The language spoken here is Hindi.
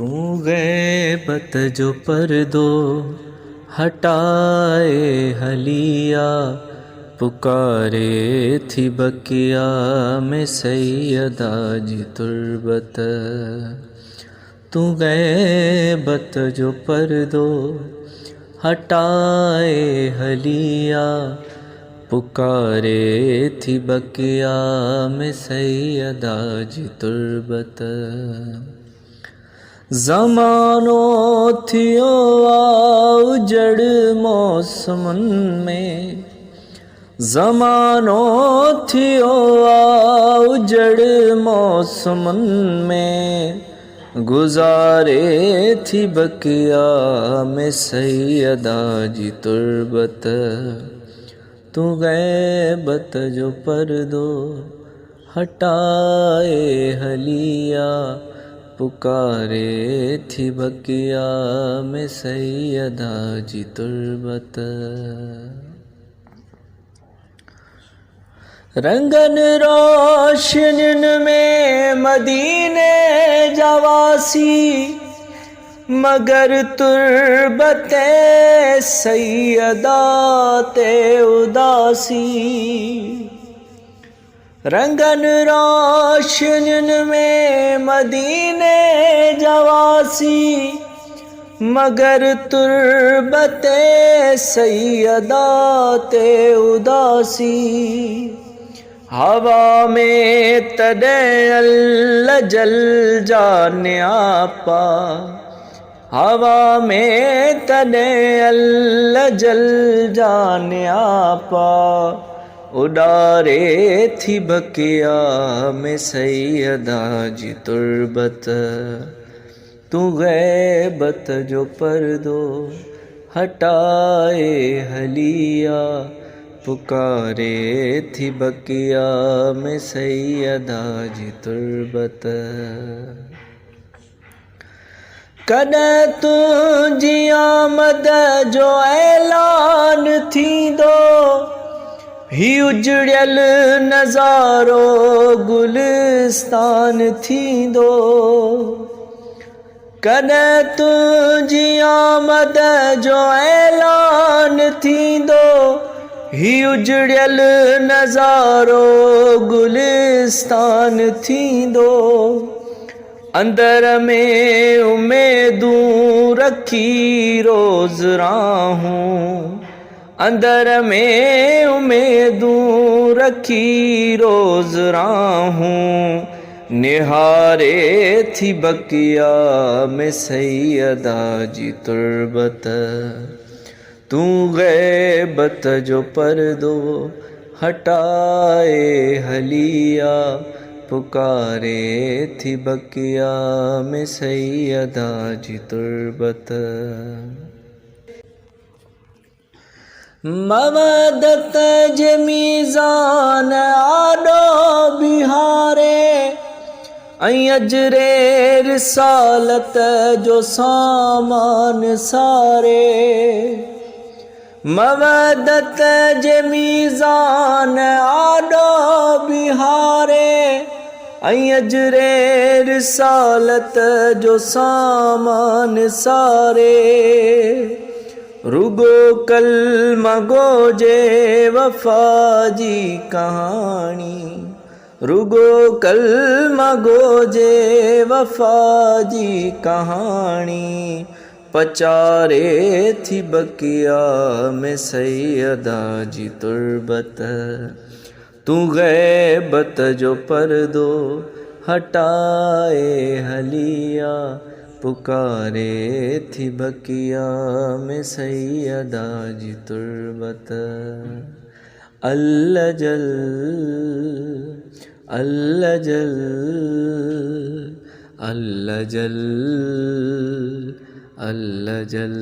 तू गैबत जो पर्दो हटाए हलिया, पुकारे थी बकिया में सैयदा जी तुर्बत। तू गैबत जो पर्दो हटाए हलिया, पुकारे थी बकिया में सैयदा जी तुर्बत। ज़मानो थियो उजड़ मौसमन में, ज़मानो थियो उजड़ मौसमन में, गुजारे थी बकिया में सैयदा जी तुर्बत। तू गैबत जो पर्दो हटाए हलिया, पुकारे थी बकिया में सैयदा जी तुर्बत। रंगन रोशनिन में मदीने जवासी, मगर तुर्बते सैयदा ते उदासी। रंगन रोशनिन में मदीने जवासी, मगर तुर्बते सैयदा ते उदासी। हवा में तदे अल्लाह जल जाने आपा, हवा में तदे अल्लाह जल जाने आपा, उडारे थी बकिया में सैयदा जी तुर्बत। तू गैबत जो पर्दो हटाए हलिया, पुकारे थी बकिया में सैयदा जी तुर्बत। कदे तुझी आमद जो ऐलान थींदो, ही उजड़ियल नज़ारो गुलिस्तान थींदो। कदे तुझी आमद जो ऐलान थींदो, ही उजड़ियल नज़ारो गुलिस्तान थींदो। अंदर में उम्मीदूं रखी रोज़ राहूं, अंदर में उम्मीदूं रखी रोज़ राहूं, निहारे थी बकिया में सैयदा जी तुर्बत। तू गैबत जो पर्दो हटाए हलिया, पुकारे थी बकिया में सैयदा जी तुर्बत। मवदत जे मीज़ान आडो बिहारे, ऐं अजरे रिसालत जो सामान सारे। मवदत जे मीज़ान आडो बिहारे, ऐं अजरे रिसालत जो सामान सारे। रुगो कलमा गोजे वफ़ा जी कहानी, रुगो कलमा गोजे वफ़ा जी कहानी, पचारे थी बकिया में सैयदा जी तुर्बत। तू गैबत जो पर्दो हटाए हलिया, पुकारे थी बकिया में सैयदा जी तुर्बत। अल्लाह जल अल्लाह जल अल्लाह जल अल्लाह जल।